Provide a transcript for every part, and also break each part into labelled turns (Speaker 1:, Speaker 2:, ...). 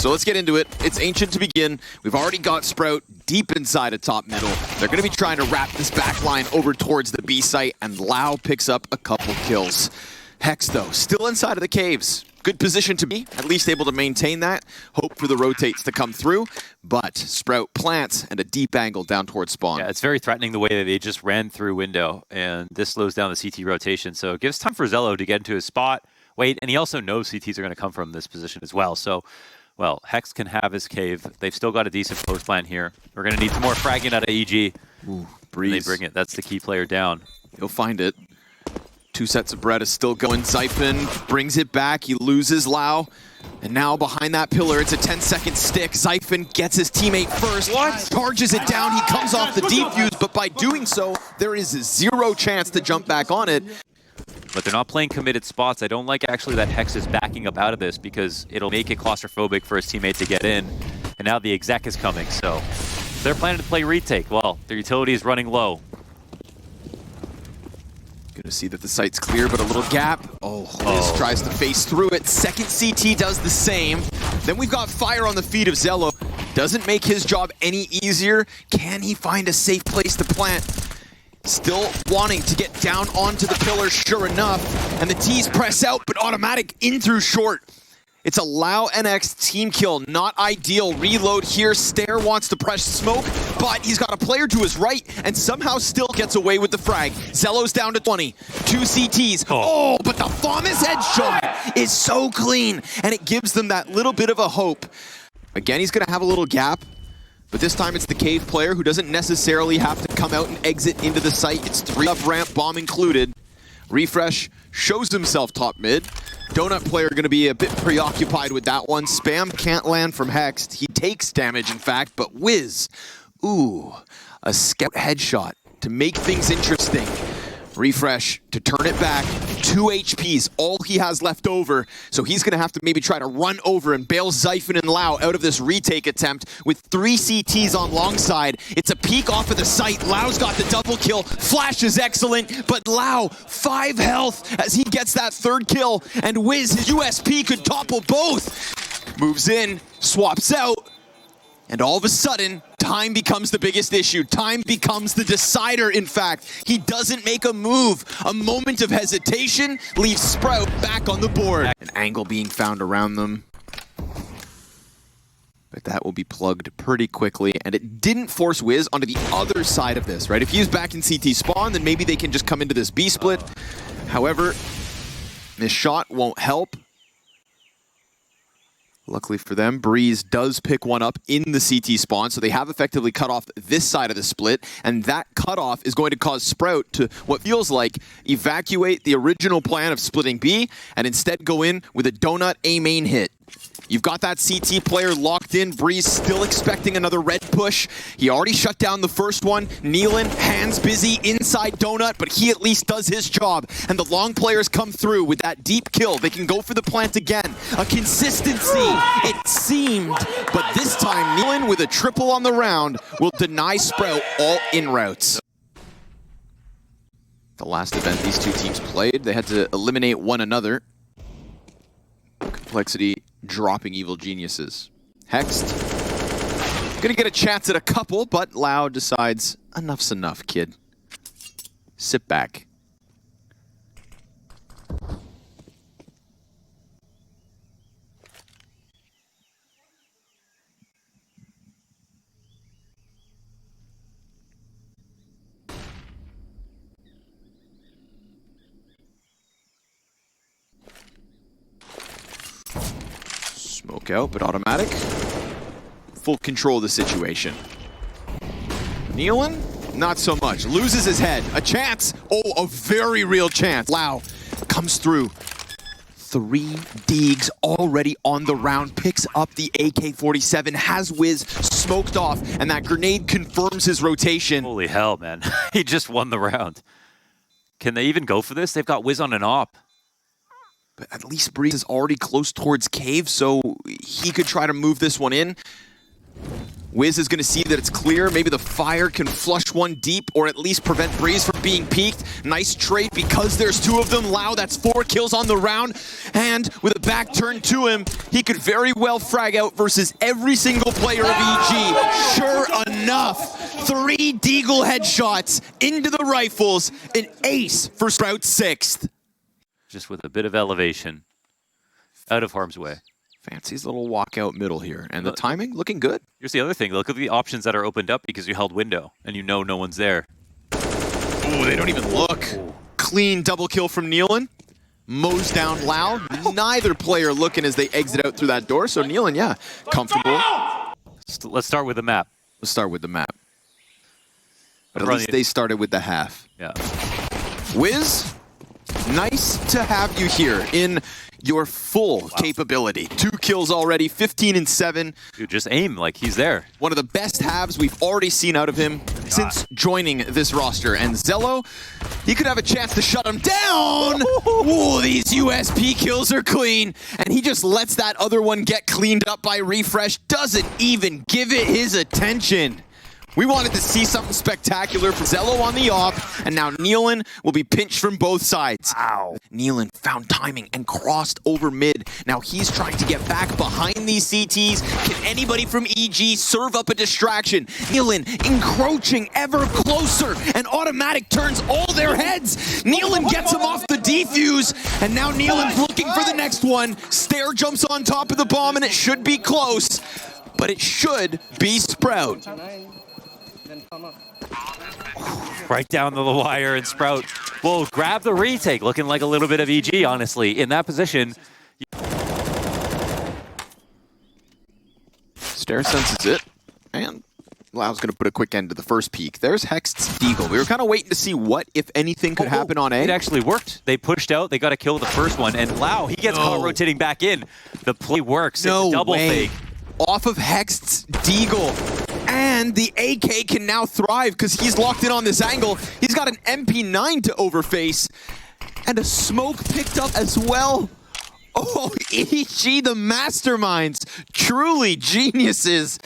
Speaker 1: So let's get into it. It's Ancient to begin. We've already got Sprout deep inside of top middle. They're going to be trying to wrap this back line over towards the B site, and Lau picks up a couple kills. Hex, though, still inside of the caves. Good position to be, at least able to maintain that. Hope for the rotates to come through, but Sprout plants and a deep angle down towards spawn.
Speaker 2: Yeah, it's very threatening the way that they just ran through window, and this slows down the CT rotation. So it gives time for Zello to get into his spot, wait, and he also knows CTs are going to come from this position as well. So, well, Hex can have his cave. They've still got a decent post plan here. We're going to need some more fragging out of EG.
Speaker 1: Ooh, Breeze.
Speaker 2: They bring it. That's the key player down.
Speaker 1: He'll find it. 2 sets of bread is still going. Zyphin brings it back. He loses Lau. And now behind that pillar, it's a 10-second stick. Zyphin gets his teammate first. What? Charges it down. He comes off the defuse, but by doing so, there is 0 chance to jump back on it.
Speaker 2: But they're not playing committed spots. I don't like actually that Hex is backing up out of this because it'll make it claustrophobic for his teammate to get in. And now the exec is coming, so they're planning to play retake. Well, their utility is running low.
Speaker 1: Gonna see that the site's clear, but a little gap. Oh, Liz tries to face through it. Second CT does the same. Then we've got fire on the feet of Zello. Doesn't make his job any easier. Can he find a safe place to plant? Still wanting to get down onto the pillar, sure enough. And the T's press out, but automatic in through short. It's a Lau NX team kill, not ideal. Reload here, Stare wants to press smoke, but he's got a player to his right and somehow still gets away with the frag. Zello's down to 20, 2 CTs. Oh, but the Thomas headshot is so clean, and it gives them that little bit of a hope. Again, he's gonna have a little gap, but this time it's the cave player who doesn't necessarily have to come out and exit into the site. It's 3 up ramp, bomb included. Refresh shows himself top mid. Donut player going to be a bit preoccupied with that one. Spam can't land from Hex. He takes damage, in fact, but Wiz. Ooh, a scout headshot to make things interesting. Refresh to turn it back. 2 HPs, all he has left over. So he's going to have to maybe try to run over and bail Zyphin and Lau out of this retake attempt with 3 CTs on long side. It's a peek off of the site. Lau's got the double kill. Flash is excellent, but Lau, 5 health as he gets that 3rd kill. And Wiz, his USP could topple both. Moves in, swaps out. And all of a sudden, time becomes the biggest issue. Time becomes the decider, in fact. He doesn't make a move. A moment of hesitation leaves Sprout back on the board. An angle being found around them. But that will be plugged pretty quickly. And it didn't force Wiz onto the other side of this, right? If he was back in CT spawn, then maybe they can just come into this B split. However, this shot won't help. Luckily for them, Breeze does pick one up in the CT spawn, so they have effectively cut off this side of the split, and that cutoff is going to cause Sprout to, what feels like, evacuate the original plan of splitting B, and instead go in with a donut A main hit. You've got that CT player locked in. Breeze still expecting another red push. He already shut down the first one. Nealon, hands busy inside donut, but he at least does his job. And the long players come through with that deep kill. They can go for the plant again. A consistency, it seemed. But this time, Nealon with a triple on the round will deny Sprout all in routes. The last event these 2 teams played, they had to eliminate one another. Complexity dropping Evil Geniuses. Hexed. Gonna get a chance at a couple, but Lau decides, enough's enough, kid. Sit back. Smoke out, but automatic. Full control of the situation. Nealon, not so much. Loses his head. A chance. Oh, a very real chance. Lau comes through. 3 Deegs already on the round. Picks up the AK-47. Has Wiz smoked off, and that grenade confirms his rotation.
Speaker 2: Holy hell, man. He just won the round. Can they even go for this? They've got Wiz on an op.
Speaker 1: But at least Breeze is already close towards Cave, so he could try to move this one in. Wiz is going to see that it's clear. Maybe the fire can flush one deep or at least prevent Breeze from being peeked. Nice trade because there's two of them. Lau, that's 4 kills on the round. And with a back turn to him, he could very well frag out versus every single player of EG. Sure enough, 3 Deagle headshots into the rifles. An ace for Sprout 6th.
Speaker 2: Just with a bit of elevation. Out of harm's way.
Speaker 1: Fancy's little walkout middle here. And the timing looking good.
Speaker 2: Here's the other thing. Look at the options that are opened up because you held window and you know no one's there.
Speaker 1: Ooh, they don't even look. Clean double kill from Nealon. Mows down Lau. Neither player looking as they exit out through that door. So Nealon, yeah, comfortable.
Speaker 2: Let's start with the map.
Speaker 1: Let's start with the map. But at least they started with the half.
Speaker 2: Yeah.
Speaker 1: Wiz, nice to have you here in your full capability. 2 kills already, 15 and 7.
Speaker 2: Dude, just aim like he's there.
Speaker 1: One of the best halves we've already seen out of him since joining this roster. And Zello, he could have a chance to shut him down. Ooh, these USP kills are clean. And he just lets that other one get cleaned up by Refresh. Doesn't even give it his attention. We wanted to see something spectacular from Zello on the off, and now Nealon will be pinched from both sides.
Speaker 2: Ow.
Speaker 1: Nealon found timing and crossed over mid. Now he's trying to get back behind these CTs. Can anybody from EG serve up a distraction? Nealon encroaching ever closer, and Automatic turns all their heads. Nealon gets him off the defuse, and now Nealon's looking for the next one. Stair jumps on top of the bomb, and it should be close, but it should be Sprout.
Speaker 2: Right down the wire, and Sprout will grab the retake, looking like a little bit of EG, honestly. In that position.
Speaker 1: Stair senses it, and Lau's going to put a quick end to the first peek. There's Hexed's Deagle. We were kind of waiting to see what, if anything, could happen on A.
Speaker 2: It actually worked. They pushed out, they got a kill with the first one, and Lau, he gets caught rotating back in. The play works.
Speaker 1: No
Speaker 2: it's a double
Speaker 1: way.
Speaker 2: fake.
Speaker 1: Off of Hexed's Deagle. And the AK can now thrive because he's locked in on this angle. He's got an MP9 to overface. And a smoke picked up as well. Oh, EG, the masterminds. Truly geniuses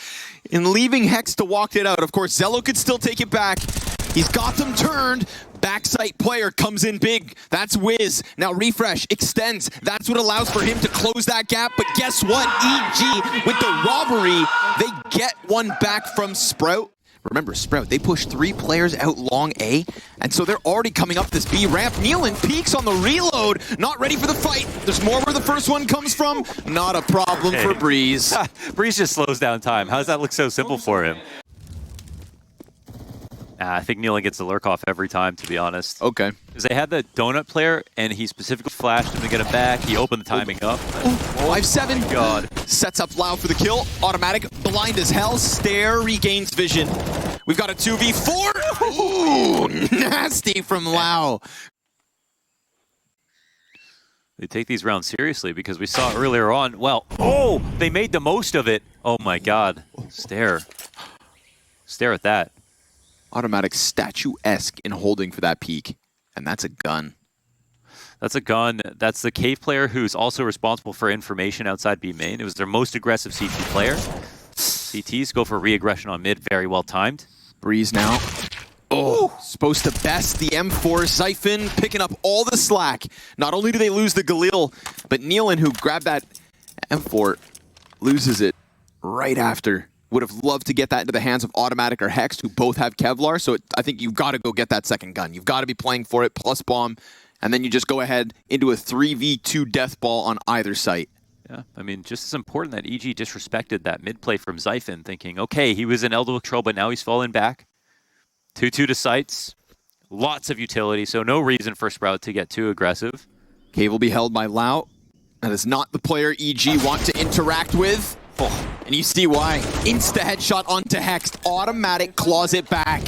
Speaker 1: in leaving Hex to walk it out. Of course, Zello could still take it back. He's got them turned. Backside player comes in big. That's Wiz. Now Refresh extends. That's what allows for him to close that gap. But guess what? EG, with the robbery, they get one back from Sprout. Remember, Sprout, they push 3 players out long A, and so they're already coming up this B ramp. Nealon peeks on the reload, not ready for the fight. There's more where the first one comes from. Not a problem for Breeze.
Speaker 2: Breeze just slows down time. How does that look so simple for him? I think Nealon gets the lurk off every time, to be honest.
Speaker 1: Okay.
Speaker 2: Because they had the donut player, and he specifically flashed him to get him back. He opened the timing up.
Speaker 1: 5-7.
Speaker 2: God.
Speaker 1: Sets up Lau for the kill. Automatic, blind as hell. Stair regains vision. We've got a 2v4. Ooh, nasty from Lau.
Speaker 2: They take these rounds seriously because we saw earlier on, well, they made the most of it. Oh my God. Stare. Stare at that.
Speaker 1: Automatic statuesque in holding for that peak. And that's a gun.
Speaker 2: That's a gun. That's the cave player who's also responsible for information outside B main. It was their most aggressive CT player. CTs go for re-aggression on mid, very well timed.
Speaker 1: Breeze now. Oh, supposed to best the M4. Zyphon picking up all the slack. Not only do they lose the Galil, but Nealon, who grabbed that M4, loses it right after. Would have loved to get that into the hands of Automatic or Hex, who both have Kevlar, so I think you've got to go get that second gun. You've got to be playing for it, plus bomb, and then you just go ahead into a 3v2 death ball on either site.
Speaker 2: Yeah, I mean, just as important that EG disrespected that mid play from Zyphon, thinking, okay, he was in elbow control, but now he's falling back. 2-2 to sites. Lots of utility, so no reason for Sprout to get too aggressive.
Speaker 1: Cave will be held by Lau. That is not the player EG want to interact with. And you see why. Insta headshot onto Hex. Automatic claws it back.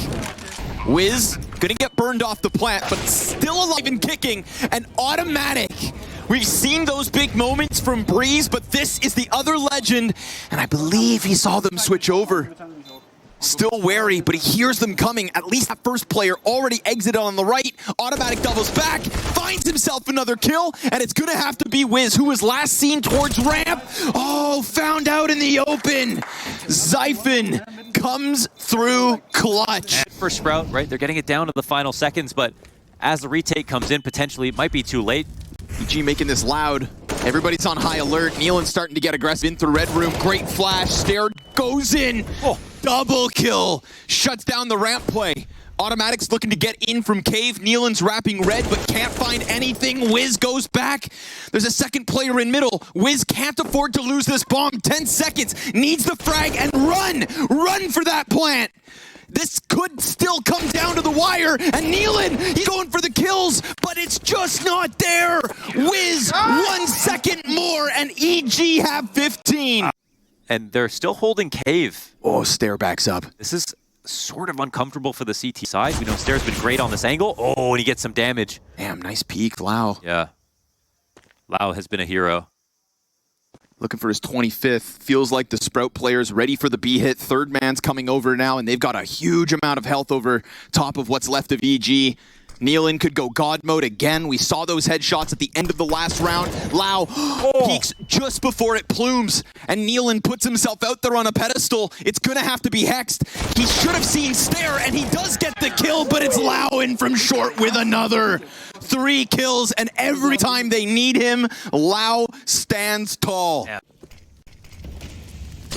Speaker 1: Wiz gonna get burned off the plant, but still alive and kicking. And Automatic. We've seen those big moments from Breeze, but this is the other legend. And I believe he saw them switch over. Still wary, but he hears them coming. At least that first player already exited on the right. Automatic doubles back, finds himself another kill, and it's gonna have to be Wiz, who was last seen towards ramp. Oh, found out in the open. Zyphon comes through clutch.
Speaker 2: And for Sprout, right? They're getting it down to the final seconds, but as the retake comes in, potentially it might be too late.
Speaker 1: EG making this loud. Everybody's on high alert. Nealin's starting to get aggressive in through red room. Great flash. Stair goes in. Oh. Double kill. Shuts down the ramp play. Automatic's looking to get in from cave. Nealin's wrapping red, but can't find anything. Wiz goes back. There's a second player in middle. Wiz can't afford to lose this bomb. 10 seconds. Needs the frag and run. Run for that plant. This could still come down to the wire, and Nealin, he's going for the kills, but it's just not there. Wiz, 1 second more, and EG have 15.
Speaker 2: And they're still holding cave.
Speaker 1: Oh, Stair backs up.
Speaker 2: This is sort of uncomfortable for the CT side. We know Stair's been great on this angle. Oh, and he gets some damage.
Speaker 1: Damn, nice peek, Lau.
Speaker 2: Yeah. Lau has been a hero.
Speaker 1: Looking for his 25th. Feels like the Sprout player's ready for the B hit. Third man's coming over now, and they've got a huge amount of health over top of what's left of EG. Nealin could go God mode again. We saw those headshots at the end of the last round. Lau peeks just before it plumes, and Nealin puts himself out there on a pedestal. It's gonna have to be hexed. He should have seen Stair, and he does get the kill, but it's Lau in from short with another. 3 kills, and every time they need him, Lau stands tall.
Speaker 2: Yeah.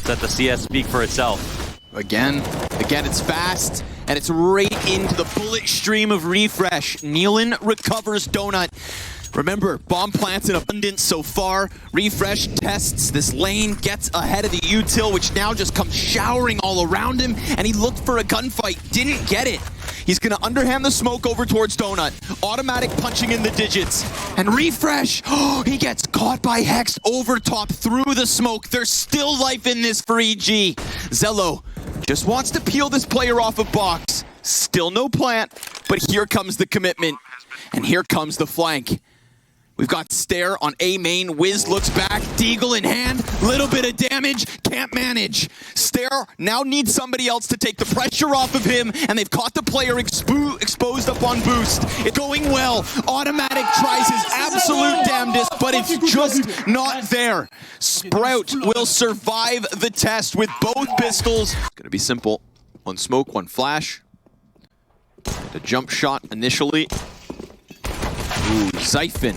Speaker 2: Let the CS speak for itself.
Speaker 1: Again, it's fast, and it's right into the bullet stream of Refresh. Nealin recovers Donut. Remember, bomb plants in abundance so far. Refresh tests this lane, gets ahead of the util, which now just comes showering all around him, and he looked for a gunfight, didn't get it. He's gonna underhand the smoke over towards Donut. Automatic punching in the digits. And Refresh, he gets caught by Hex over top through the smoke. There's still life in this for EG. Zello just wants to peel this player off a box. Still no plant, but here comes the commitment. And here comes the flank. We've got Stair on A main. Wiz looks back, Deagle in hand, little bit of damage, can't manage. Stair now needs somebody else to take the pressure off of him, and they've caught the player exposed up on boost. It's going well. Automatic tries his absolute damnedest, but it's just not there. Sprout will survive the test with both pistols. It's gonna be simple. One smoke, one flash. The jump shot initially. Ooh, Zyphon,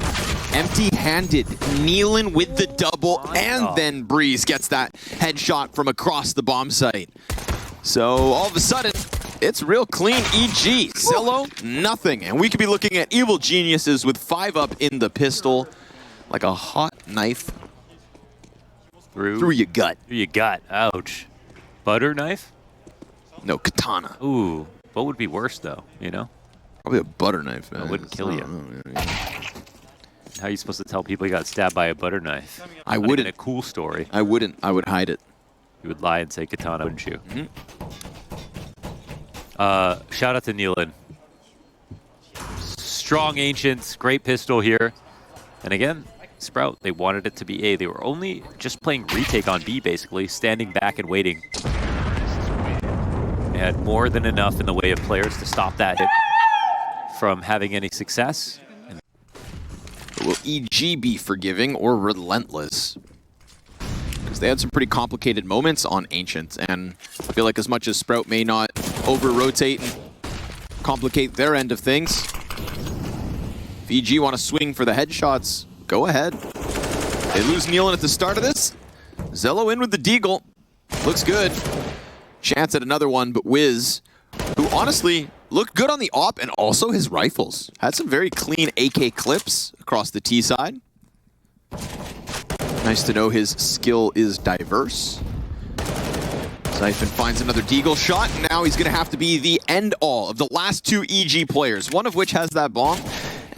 Speaker 1: empty-handed, Nealin with the double, and then Breeze gets that headshot from across the bomb site. So all of a sudden, it's real clean EG. Zello, nothing. And we could be looking at Evil Geniuses with 5 up in the pistol, like a hot knife through your gut.
Speaker 2: Through your gut, ouch. Butter knife?
Speaker 1: No, katana.
Speaker 2: Ooh, what would be worse though, you know?
Speaker 1: Probably a butter knife, man.
Speaker 2: It wouldn't kill you. How are you supposed to tell people you got stabbed by a butter knife?
Speaker 1: I wouldn't.
Speaker 2: Not even a cool story.
Speaker 1: I wouldn't. I would hide it.
Speaker 2: You would lie and say katana, wouldn't you? Shout out to Nealin. Strong Ancients, great pistol here. And again, Sprout, they wanted it to be A. They were only just playing retake on B, basically, standing back and waiting. They had more than enough in the way of players to stop that hit from having any success.
Speaker 1: Will EG be forgiving or relentless? Because they had some pretty complicated moments on Ancient, and I feel like as much as Sprout may not over-rotate and complicate their end of things, if EG want to swing for the headshots, go ahead. They lose Nealin at the start of this. Zello in with the Deagle. Looks good. Chance at another one, but Wiz, who honestly looked good on the op, and also his rifles. Had some very clean AK clips across the T side. Nice to know his skill is diverse. Zyphon finds another Deagle shot, and now he's going to have to be the end-all of the last 2 EG players, one of which has that bomb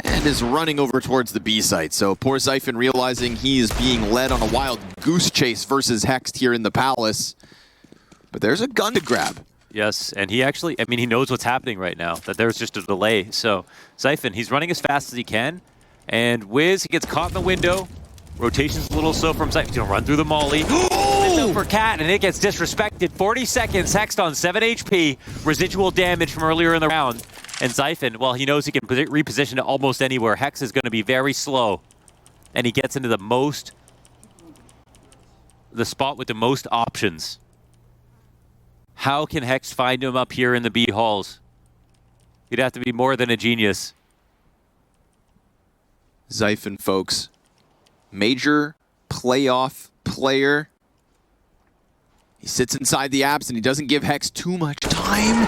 Speaker 1: and is running over towards the B site. So poor Zyphon realizing he is being led on a wild goose chase versus Hext here in the Palace. But there's a gun to grab.
Speaker 2: Yes, and he actually, I mean, he knows what's happening right now, that there's just a delay. So Zyphon, he's running as fast as he can, and Wiz, he gets caught in the window. Rotation's a little slow from Zyphon. He's gonna run through the molly. Oh! For Cat, and it gets disrespected. 40 seconds, Hext on 7 HP, residual damage from earlier in the round. And Zyphon, well, he knows he can reposition it almost anywhere. Hex is gonna be very slow, and he gets into the spot with the most options. How can Hex find him up here in the B halls? He'd have to be more than a genius.
Speaker 1: Xiphon, folks. Major playoff player. He sits inside the apps and he doesn't give Hex too much time.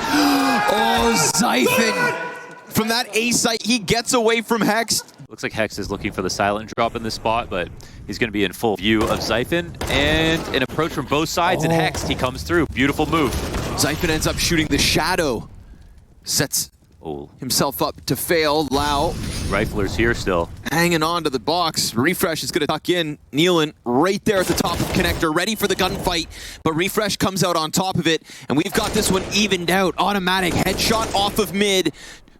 Speaker 1: Oh, Xiphon! From that A site, he gets away from Hex.
Speaker 2: Looks like Hex is looking for the silent drop in this spot, but he's going to be in full view of Xiphon. And an approach from both sides, and Hex, he comes through. Beautiful move.
Speaker 1: Xiphon ends up shooting the shadow. Sets himself up to fail. Lau
Speaker 2: Rifler's here still.
Speaker 1: hanging on to the box. Refresh is going to tuck in. Nealon right there at the top of connector, ready for the gunfight. But Refresh comes out on top of it, and we've got this one evened out. Automatic headshot off of mid.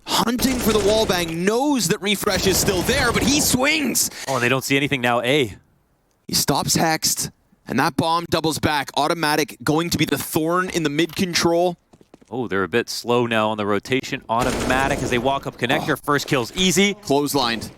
Speaker 1: Hunting for the wallbang, knows that Refresh is still there, but he swings.
Speaker 2: Oh, and they don't see anything now, A.
Speaker 1: He stops Hexed, and that bomb doubles back. Automatic going to be the thorn in the mid control.
Speaker 2: Oh, they're a bit slow now on the rotation. Automatic as they walk up connector. First kill's easy.
Speaker 1: Clotheslined.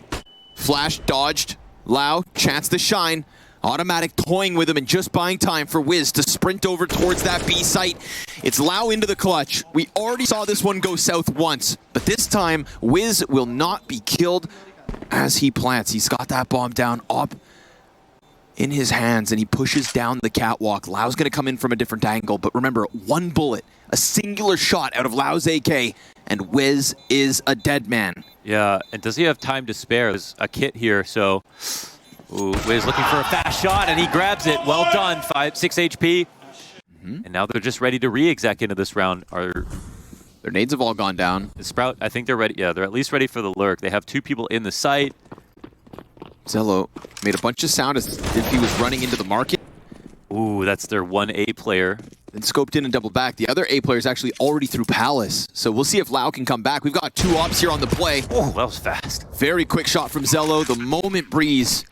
Speaker 1: Flash dodged. Lau, chance to shine. Automatic toying with him and just buying time for Wiz to sprint over towards that B site. It's Lau into the clutch. We already saw this one go south once, but this time Wiz will not be killed as he plants. He's got that bomb down up in his hands and he pushes down the catwalk. Lau's going to come in from a different angle, but remember, one bullet, a singular shot out of Lau's AK, and Wiz is a dead man.
Speaker 2: Yeah, and does he have time to spare? There's a kit here, so... Ooh, Wiz looking for a fast shot, and he grabs it. Well done, 6 HP. And now they're just ready to re-exec into this round.
Speaker 1: Their nades have all gone down.
Speaker 2: The Sprout, I think they're ready. Yeah, they're at least ready for the lurk. They have 2 people in the site.
Speaker 1: Zello made a bunch of sound as if he was running into the market.
Speaker 2: Ooh, that's their 1A player.
Speaker 1: Then scoped in and doubled back. The other A player is actually already through Palace. So we'll see if Lau can come back. We've got 2 ops here on the play.
Speaker 2: Oh, that was fast.
Speaker 1: Very quick shot from Zello. The moment Breeze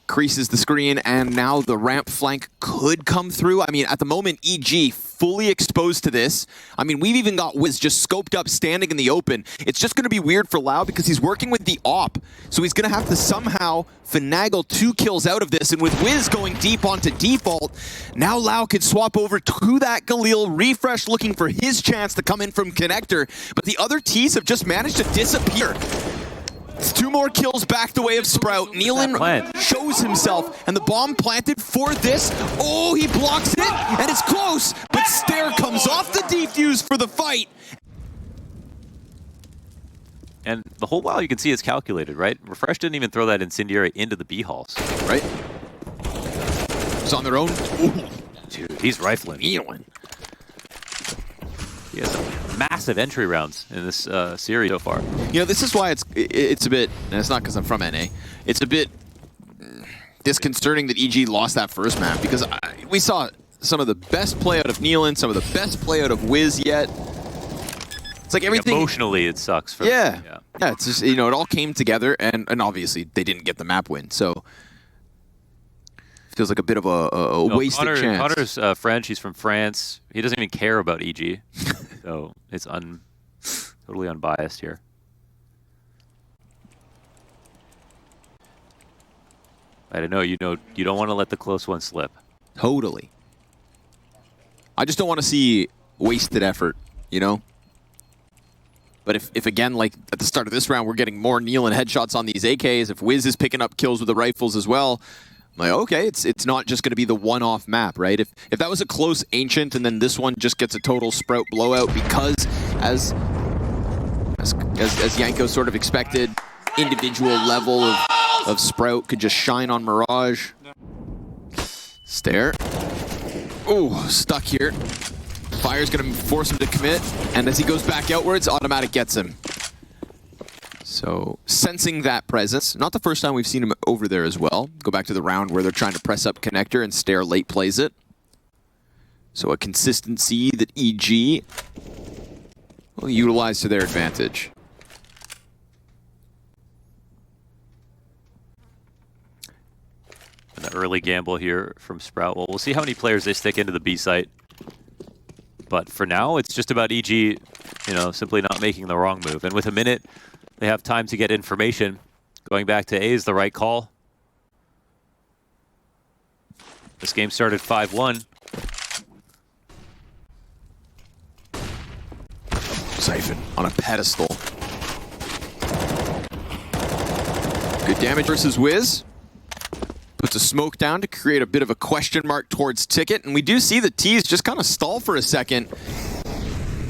Speaker 1: creases the screen, and now the ramp flank could come through. I mean, at the moment, EG fully exposed to this. I mean, we've even got Wiz just scoped up, standing in the open. It's just going to be weird for Lau because he's working with the op. So he's going to have to somehow finagle 2 kills out of this. And with Wiz going deep onto default, now Lau could swap over to that Galil. Refresh looking for his chance to come in from connector. But the other T's have just managed to disappear. 2 more kills back the way of Sprout. Nealon shows himself, and the bomb planted for this. Oh, he blocks it, and it's close, but Stair comes off the defuse for the fight.
Speaker 2: And the whole while you can see it's calculated, right? Refresh didn't even throw that incendiary into the B halls.
Speaker 1: Right? It's on their own. Ooh.
Speaker 2: Dude, he's rifling.
Speaker 1: Nealon.
Speaker 2: He has some massive entry rounds in this series so far.
Speaker 1: You know, this is why it's a bit, and it's not because I'm from NA, it's a bit disconcerting that EG lost that first map, because we saw some of the best play out of Nealon, some of the best play out of Wiz yet. It's like everything...
Speaker 2: Emotionally, it sucks. For
Speaker 1: yeah, it's just, you know, it all came together, and obviously they didn't get the map win, so... Feels like a bit of a wasted chance.
Speaker 2: Connor's French, he's from France. He doesn't even care about EG. So it's totally unbiased here. I don't know, you don't want to let the close one slip.
Speaker 1: Totally. I just don't want to see wasted effort, you know? But if again, like at the start of this round, we're getting more Nealon headshots on these AKs, if Wiz is picking up kills with the rifles as well, like, okay, it's not just going to be the one-off map, right? If that was a close Ancient and then this one just gets a total Sprout blowout because, as Yanko sort of expected, individual level of Sprout could just shine on Mirage. Stair. Ooh, stuck here. Fire's going to force him to commit, and as he goes back outwards, Automatic gets him. So, sensing that presence. Not the first time we've seen him over there as well. Go back to the round where they're trying to press up connector and Stair late plays it. So a consistency that EG will utilize to their advantage.
Speaker 2: And the early gamble here from Sprout. Well, we'll see how many players they stick into the B site. But for now, it's just about EG, you know, simply not making the wrong move. And with a minute, they have time to get information. Going back to A is the right call. This game started 5-1.
Speaker 1: Zyphon on a pedestal. Good damage versus Wiz. Puts a smoke down to create a bit of a question mark towards Ticket, and we do see the T's just kind of stall for a second.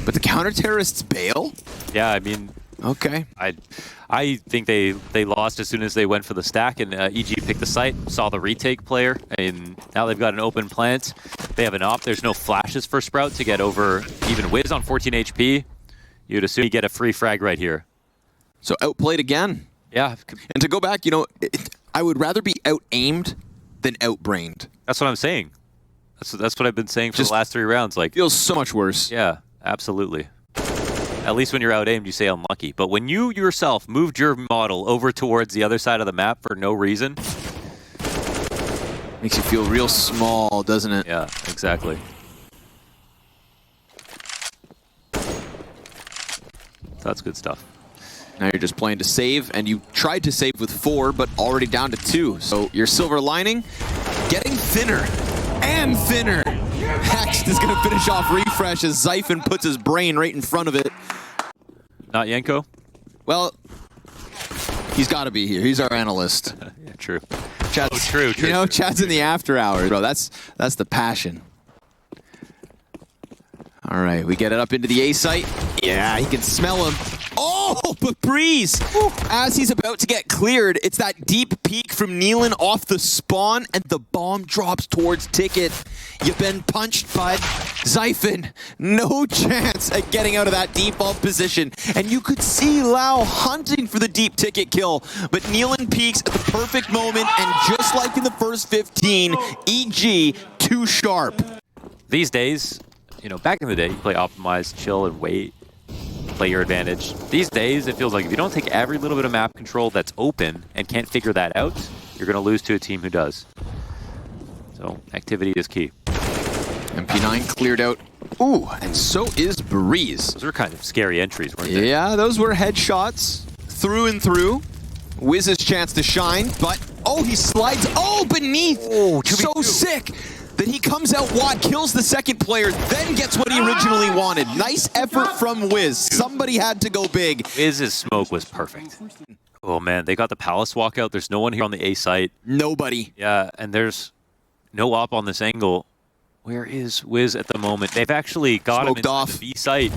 Speaker 1: But the counter-terrorists bail?
Speaker 2: Yeah, I mean...
Speaker 1: Okay.
Speaker 2: I think they lost as soon as they went for the stack, and EG picked the site, saw the retake player, and now they've got an open plant. They have an op. There's no flashes for Sprout to get over even Wiz on 14 HP. You'd assume you get a free frag right here.
Speaker 1: So outplayed again.
Speaker 2: Yeah.
Speaker 1: And to go back, you know, I would rather be out-aimed than out-brained.
Speaker 2: That's what I'm saying. That's what I've been saying for the last 3 rounds. Like,
Speaker 1: feels so much worse.
Speaker 2: Yeah, absolutely. At least when you're out-aimed, you say unlucky. But when you yourself moved your model over towards the other side of the map for no reason...
Speaker 1: Makes you feel real small, doesn't it?
Speaker 2: Yeah, exactly. That's good stuff.
Speaker 1: Now you're just playing to save, and you tried to save with 4, but already down to 2. So your silver lining, getting thinner and thinner. Hext is going to finish off Refresh as Zyphon puts his brain right in front of it.
Speaker 2: Not Yenko?
Speaker 1: Well, he's got to be here. He's our analyst.
Speaker 2: Yeah, true.
Speaker 1: Chad's,
Speaker 2: true.
Speaker 1: You know, Chad's in the after hours, bro. That's the passion. All right, we get it up into the A site. Yeah, he can smell him. Oh, but Breeze, as he's about to get cleared, it's that deep peek from Nealon off the spawn, and the bomb drops towards Ticket. You've been punched, bud. Zyphon, no chance at getting out of that default position. And you could see Lau hunting for the deep Ticket kill, but Nealon peeks at the perfect moment, and just like in the first 15, EG too sharp.
Speaker 2: These days, you know, back in the day, you play optimize, chill, and wait. Play your advantage. These days, it feels like if you don't take every little bit of map control that's open and can't figure that out, you're going to lose to a team who does. So, activity is key.
Speaker 1: MP9 cleared out. Ooh, and so is Breeze.
Speaker 2: Those were kind of scary entries, weren't they?
Speaker 1: Yeah, those were headshots through and through. Wiz's chance to shine, but oh, he slides. Oh, beneath. Oh, so sick that he comes out wide, kills the second player, then gets what he originally wanted. Nice effort from Wiz. Somebody had to go big.
Speaker 2: Wiz's smoke was perfect. Oh man, they got the Palace walkout. There's no one here on the A site.
Speaker 1: Nobody.
Speaker 2: Yeah, and there's no op on this angle. Where is Wiz at the moment? They've actually got him inside the B site.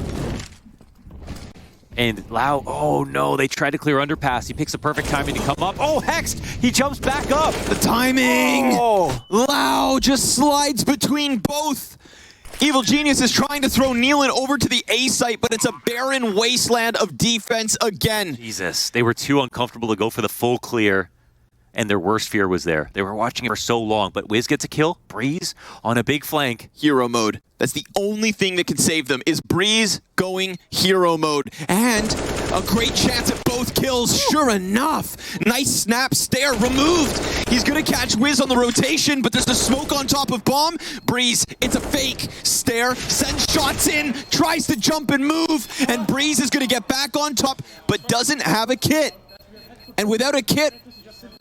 Speaker 2: And Lau, oh no, they tried to clear underpass. He picks the perfect timing to come up. Oh, Hext! He jumps back up!
Speaker 1: The timing!
Speaker 2: Oh.
Speaker 1: Lau just slides between both. Evil Genius is trying to throw Nealon over to the A site, but it's a barren wasteland of defense again.
Speaker 2: Jesus, they were too uncomfortable to go for the full clear, and their worst fear was there. They were watching it for so long, but Wiz gets a kill. Breeze on a big flank.
Speaker 1: Hero mode. That's the only thing that can save them, is Breeze going hero mode. And a great chance at both kills, sure enough. Nice snap, stare removed. He's gonna catch Wiz on the rotation, but there's a smoke on top of bomb. Breeze, it's a fake. Stare, sends shots in, tries to jump and move, and Breeze is gonna get back on top, but doesn't have a kit. And without a kit,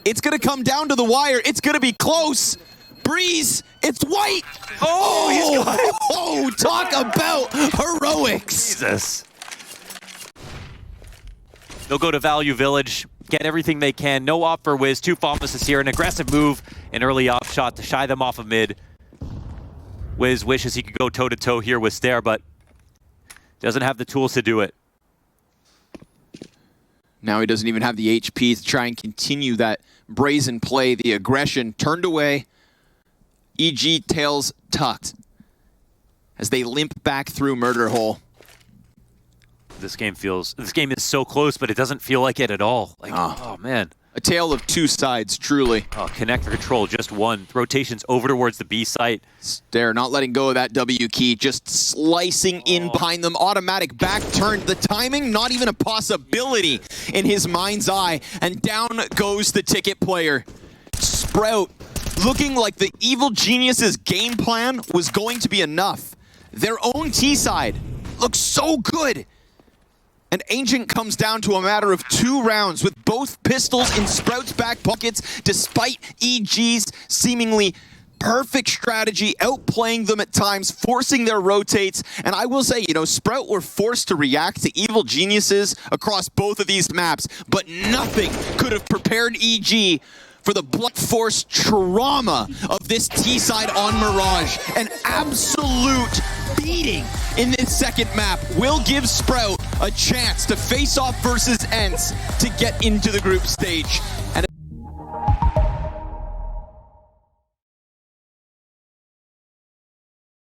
Speaker 1: it's gonna come down to the wire. It's gonna be close. Breeze, it's white. Oh, he's got it. Oh, talk about heroics.
Speaker 2: Jesus. They'll go to Value Village, get everything they can. No op for Wiz, 2 Pharmacists here. An aggressive move, an early op shot to shy them off of mid. Wiz wishes he could go toe-to-toe here with Stare, but doesn't have the tools to do it.
Speaker 1: Now he doesn't even have the HP to try and continue that brazen play. The aggression turned away. EG tails tucked as they limp back through Murder Hole.
Speaker 2: This game is so close, but it doesn't feel like it at all. Like, oh man.
Speaker 1: A tale of two sides, truly.
Speaker 2: Oh, connector control, just one. Rotations over towards the B site.
Speaker 1: Stare, not letting go of that W key, just slicing in behind them. Automatic back turn. The timing, not even a possibility in his mind's eye. And down goes the Ticket player. Sprout, looking like the Evil Genius's game plan was going to be enough. Their own T side looks so good. And Ancient comes down to a matter of 2 rounds with both pistols in Sprout's back pockets, despite EG's seemingly perfect strategy, outplaying them at times, forcing their rotates. And I will say, you know, Sprout were forced to react to Evil Geniuses across both of these maps, but nothing could have prepared EG for the blunt force trauma of this T-side on Mirage. An absolute beating in this second map will give Sprout a chance to face off versus ENCE to get into the group stage. And